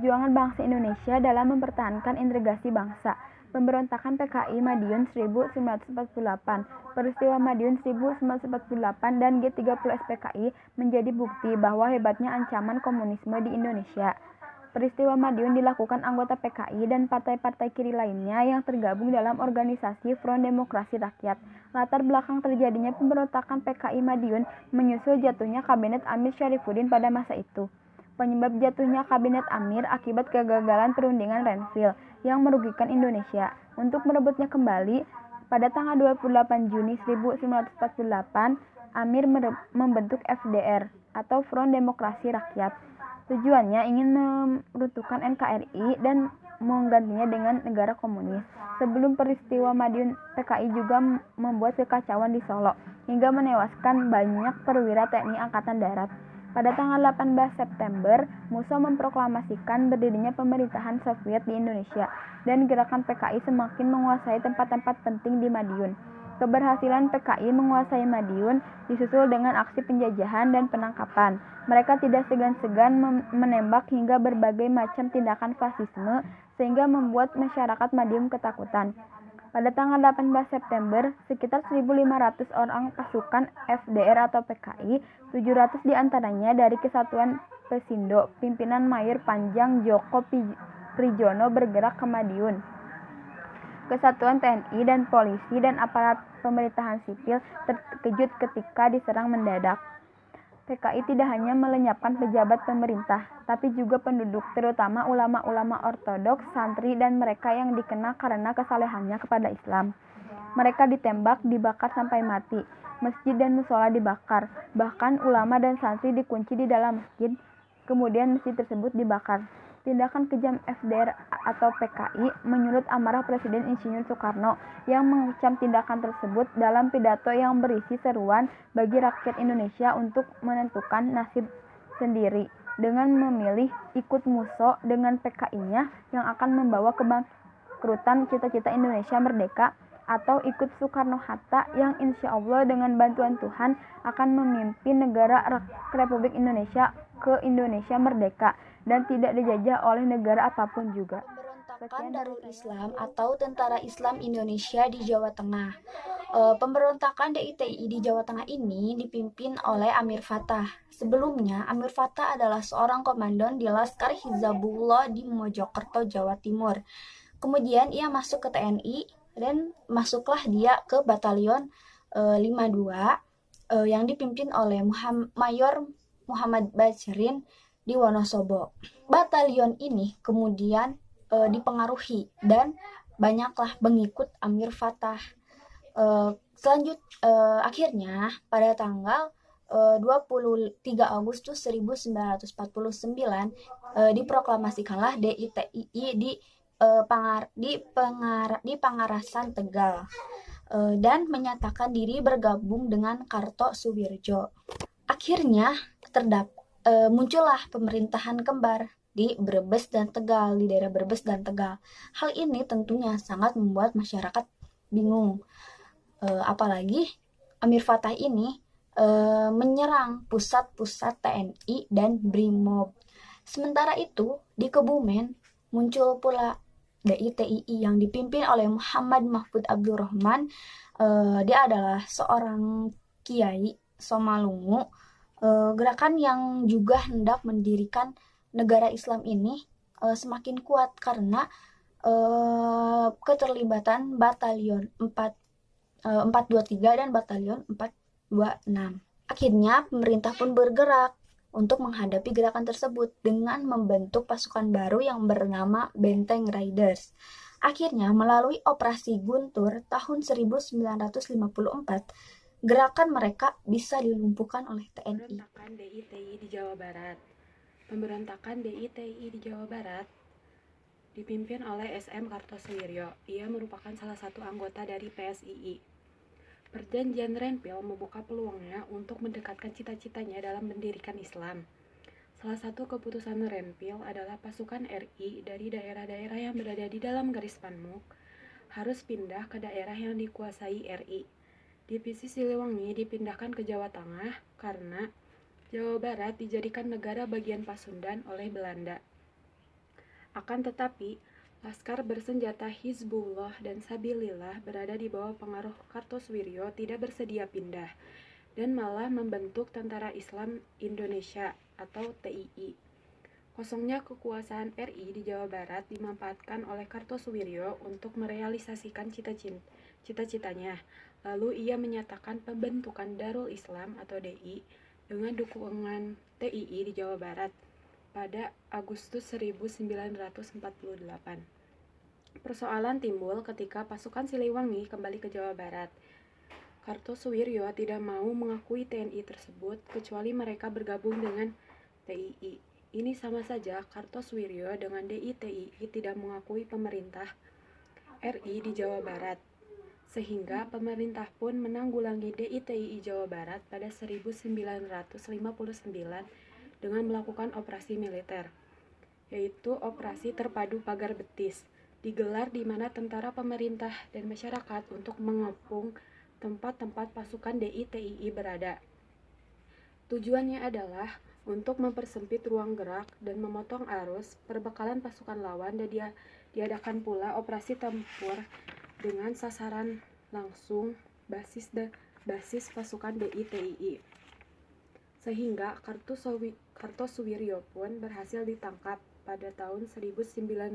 Perjuangan bangsa Indonesia dalam mempertahankan integrasi bangsa. Pemberontakan PKI Madiun 1948. Peristiwa Madiun 1948 dan G30 SPKI menjadi bukti bahwa hebatnya ancaman komunisme di Indonesia. Peristiwa Madiun dilakukan anggota PKI dan partai-partai kiri lainnya yang tergabung dalam organisasi Front Demokrasi Rakyat. Latar belakang terjadinya pemberontakan PKI Madiun menyusul jatuhnya Kabinet Amir Syarifuddin pada masa itu. Penyebab jatuhnya Kabinet Amir akibat kegagalan perundingan Renville yang merugikan Indonesia. Untuk merebutnya kembali, pada tanggal 28 Juni 1948, Amir membentuk FDR atau Front Demokrasi Rakyat. Tujuannya ingin meruntuhkan NKRI dan menggantinya dengan negara komunis. Sebelum peristiwa Madiun, PKI juga membuat kekacauan di Solo hingga menewaskan banyak perwira TNI Angkatan Darat. Pada tanggal 18 September, Musso memproklamasikan berdirinya pemerintahan Soviet di Indonesia dan gerakan PKI semakin menguasai tempat-tempat penting di Madiun. Keberhasilan PKI menguasai Madiun disusul dengan aksi penjajahan dan penangkapan. Mereka tidak segan-segan menembak hingga berbagai macam tindakan fasisme sehingga membuat masyarakat Madiun ketakutan. Pada tanggal 18 September, sekitar 1.500 orang pasukan FDR atau PKI, 700 diantaranya dari Kesatuan Pesindo, pimpinan Mayor Panjang Joko Prijono bergerak ke Madiun. Kesatuan TNI dan polisi dan aparat pemerintahan sipil terkejut ketika diserang mendadak. PKI tidak hanya melenyapkan pejabat pemerintah, tapi juga penduduk, terutama ulama-ulama ortodoks, santri, dan mereka yang dikenal karena kesalehannya kepada Islam. Mereka ditembak, dibakar sampai mati. Masjid dan musola dibakar. Bahkan ulama dan santri dikunci di dalam masjid, kemudian masjid tersebut dibakar. Tindakan kejam FDR atau PKI menyulut amarah Presiden Insinyur Soekarno yang mengecam tindakan tersebut dalam pidato yang berisi seruan bagi rakyat Indonesia untuk menentukan nasib sendiri dengan memilih ikut Musso dengan PKI-nya yang akan membawa kebangkrutan cita-cita Indonesia merdeka, atau ikut Soekarno-Hatta yang insya Allah dengan bantuan Tuhan akan memimpin negara Republik Indonesia ke Indonesia merdeka dan tidak dijajah oleh negara apapun juga. Pemberontakan Darul Islam atau Tentara Islam Indonesia di Jawa Tengah. Pemberontakan DITI di Jawa Tengah ini dipimpin oleh Amir Fattah. Sebelumnya, Amir Fattah adalah seorang komandan di Laskar Hizbullah di Mojokerto, Jawa Timur. Kemudian ia masuk ke TNI dan masuklah dia ke Batalion 52 yang dipimpin oleh Mayor Muhammad Bacharin di Wonosobo. Batalion ini kemudian dipengaruhi dan banyaklah pengikut Amir Fattah. Akhirnya pada tanggal 23 Agustus 1949 diproklamasikanlah DITII di Pangarasan, Tegal, dan menyatakan diri bergabung dengan Kartosuwirjo. Akhirnya muncullah pemerintahan kembar di Brebes dan Tegal, di daerah Brebes dan Tegal. Hal ini tentunya sangat membuat masyarakat bingung. Apalagi Amir Fattah ini menyerang pusat-pusat TNI dan Brimob. Sementara itu, di Kebumen muncul pula DITII yang dipimpin oleh Muhammad Mahfud Abdurrahman. Dia adalah seorang kiai Somalungu. Gerakan yang juga hendak mendirikan negara Islam ini semakin kuat karena keterlibatan Batalion 423 dan Batalion 426. Akhirnya pemerintah pun bergerak untuk menghadapi gerakan tersebut dengan membentuk pasukan baru yang bernama Benteng Riders. Akhirnya melalui Operasi Guntur tahun 1954, gerakan mereka bisa dilumpuhkan oleh TNI. Pemberontakan DITI di Jawa Barat. Pemberontakan DITI di Jawa Barat dipimpin oleh SM Kartosuwiryo. Ia merupakan salah satu anggota dari PSII. Perjanjian Renville membuka peluangnya untuk mendekatkan cita-citanya dalam mendirikan Islam. Salah satu keputusan Renville adalah pasukan RI dari daerah-daerah yang berada di dalam garis Panmuk harus pindah ke daerah yang dikuasai RI. Divisi Siliwangi dipindahkan ke Jawa Tengah karena Jawa Barat dijadikan negara bagian Pasundan oleh Belanda. Akan tetapi, laskar bersenjata Hizbullah dan Sabilillah berada di bawah pengaruh Kartosoewirjo tidak bersedia pindah dan malah membentuk Tentara Islam Indonesia atau TII. Kosongnya kekuasaan RI di Jawa Barat dimanfaatkan oleh Kartosoewirjo untuk merealisasikan cita-citanya. Lalu ia menyatakan pembentukan Darul Islam atau DI dengan dukungan TII di Jawa Barat pada Agustus 1948. Persoalan timbul ketika pasukan Siliwangi kembali ke Jawa Barat. Kartosoewirjo tidak mau mengakui TNI tersebut kecuali mereka bergabung dengan TII. Ini sama saja Kartosoewirjo dengan DI-TII tidak mengakui pemerintah RI di Jawa Barat. Sehingga pemerintah pun menanggulangi DI-TII Jawa Barat pada 1959 dengan melakukan operasi militer, yaitu Operasi Terpadu Pagar Betis, digelar di mana tentara pemerintah dan masyarakat untuk mengepung tempat-tempat pasukan DI-TII berada. Tujuannya adalah untuk mempersempit ruang gerak dan memotong arus perbekalan pasukan lawan, dan diadakan pula operasi tempur dengan sasaran langsung basis pasukan DI-TII. Sehingga Kartosoewirjo pun berhasil ditangkap pada tahun 1962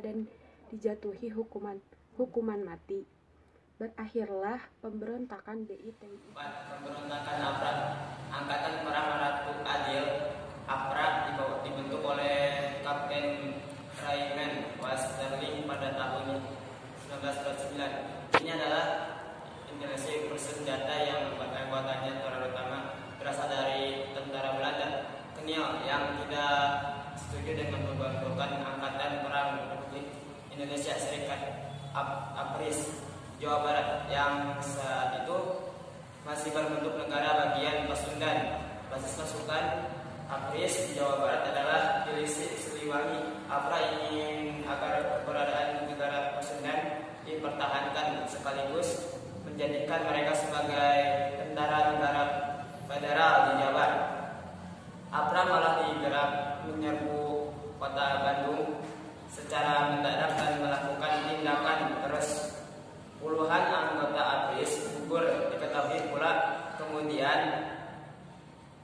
dan dijatuhi hukuman mati. Berakhirlah pemberontakan DI-TII. Pemberontakan APRA, Angkatan Perang Ratu Adil. APRA dibentuk oleh Kapten Raymond Westerling pada tahun 1949. Ini adalah institusi bersenjata yang anggotanya terutama berasal dari tentara Belanda kolonial yang tidak setuju dengan pembentukan Angkatan Perang Republik Indonesia Serikat APRIS Jawa Barat yang saat itu masih berbentuk negara bagian Pasundan. Basis pasukan APRIS di Jawa Barat adalah di Siliwangi. APRA ingin agar keberadaan negara Pasundan dipertahankan sekaligus menjadikan mereka sebagai tentara negara federal di Jawa. APRA malah digerak menyerbu kota Bandung secara mendadak dan melakukan tindakan terus. Puluhan anggota APRIS gugur. Diketahui pula kemudian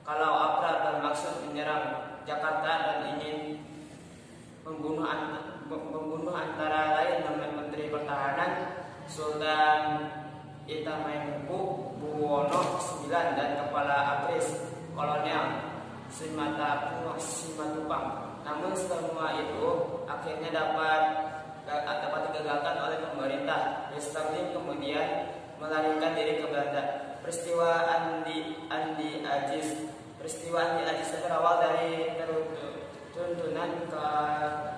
kalau APRA bermaksud menyerang Jakarta dan ingin membunuh antara lain Menteri Pertahanan Sultan Itamengku Buwono IX dan Kepala APRIS Kolonel Simatupang. Namun semua itu akhirnya dapat digagalkan oleh pemerintah. Westerling kemudian melarikan diri ke Belanda. Peristiwa Andi Ajis berawal dari tuntunan ke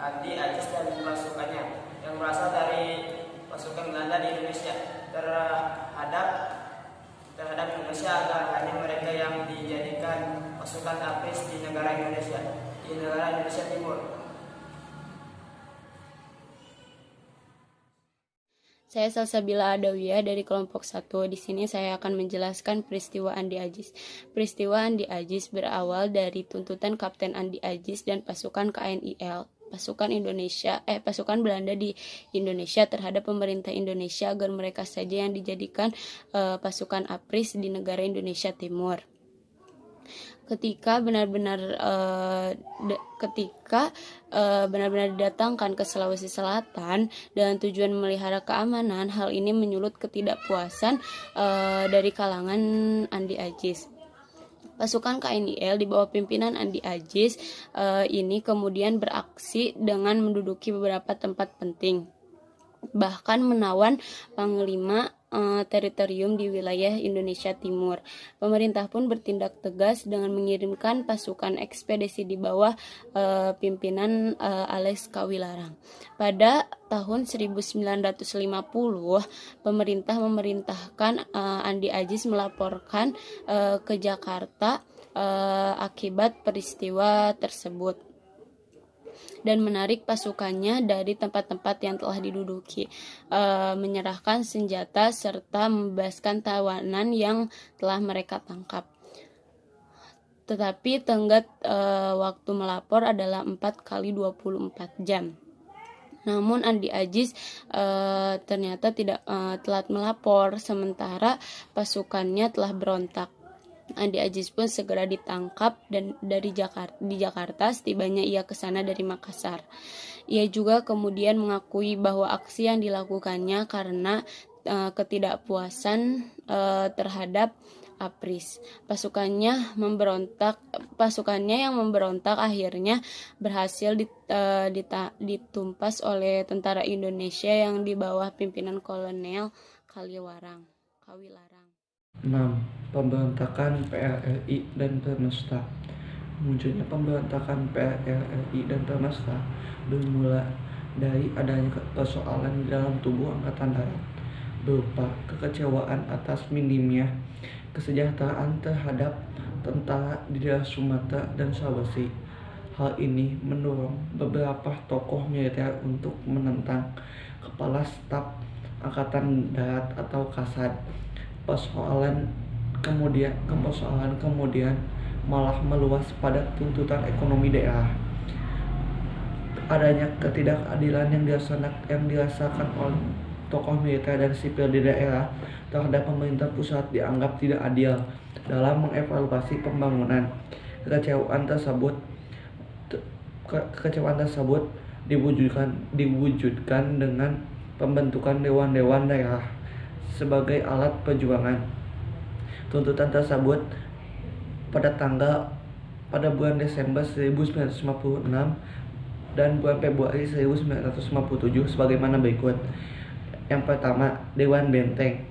Andi Ajis dan pasukannya yang berasal dari pasukan Belanda di Indonesia terhadap Indonesia agar hanya mereka yang dijadikan pasukan APRIS di negara Indonesia Timur. Saya Salsabila Adawiyah dari kelompok 1. Di sini saya akan menjelaskan peristiwa Andi Ajis. Peristiwa Andi Ajis berawal dari tuntutan Kapten Andi Ajis dan pasukan KNIL, pasukan Belanda di Indonesia terhadap pemerintah Indonesia agar mereka saja yang dijadikan pasukan APRIS di negara Indonesia Timur. Ketika benar-benar didatangkan ke Sulawesi Selatan dengan tujuan memelihara keamanan, hal ini menyulut ketidakpuasan dari kalangan Andi Ajis. Pasukan KNIL di bawah pimpinan Andi Ajis ini kemudian beraksi dengan menduduki beberapa tempat penting, bahkan menawan panglima teritorium di wilayah Indonesia Timur. Pemerintah pun bertindak tegas dengan mengirimkan pasukan ekspedisi di bawah pimpinan Alex Kawilarang. Pada tahun 1950, pemerintah memerintahkan Andi Ajis melaporkan ke Jakarta akibat peristiwa tersebut dan menarik pasukannya dari tempat-tempat yang telah diduduki, menyerahkan senjata serta membebaskan tawanan yang telah mereka tangkap. tetapi tenggat waktu melapor adalah 4 kali 24 jam. Namun Andi Aziz ternyata tidak telat melapor, sementara pasukannya telah berontak. Andi Aziz pun segera ditangkap dan di Jakarta. Setibanya ia ke sana dari Makassar. Ia juga kemudian mengakui bahwa aksi yang dilakukannya karena ketidakpuasan terhadap APRIS. Pasukannya yang memberontak akhirnya berhasil ditumpas oleh tentara Indonesia yang di bawah pimpinan Kolonel Kawilarang. 6. Pemberontakan PRRI dan Permesta. Munculnya pemberontakan PRRI dan Permesta bermula dari adanya persoalan di dalam tubuh Angkatan Darat, berupa kekecewaan atas minimnya kesejahteraan terhadap tentara di daerah Sumatera dan Sulawesi. Hal ini mendorong beberapa tokoh militer untuk menentang Kepala Staf Angkatan Darat atau Kasad. Persoalan kemudian malah meluas pada tuntutan ekonomi daerah. Adanya ketidakadilan yang dirasakan oleh tokoh militer dan sipil di daerah terhadap pemerintah pusat dianggap tidak adil dalam mengevaluasi pembangunan. Kekecewaan tersebut diwujudkan dengan pembentukan dewan-dewan daerah sebagai alat perjuangan. Tuntutan tersebut pada bulan Desember 1956 dan bulan Februari 1957 sebagaimana berikut. Yang pertama, Dewan Benteng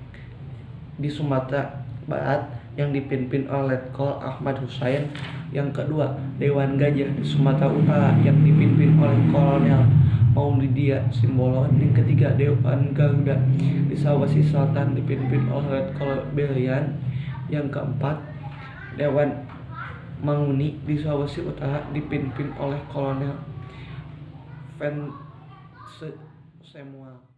di Sumatera Barat yang dipimpin oleh Letkol Ahmad Hussein. Yang kedua, Dewan Gajah di Sumatera Utara yang dipimpin oleh Kolonel Maulidia Simbolon. Yang ketiga, Dewan Garuda di Sulawesi Selatan dipimpin oleh Letkol Berian. Yang keempat, Dewan Manguni di Sulawesi Utara dipimpin oleh Kolonel Vence Samuel.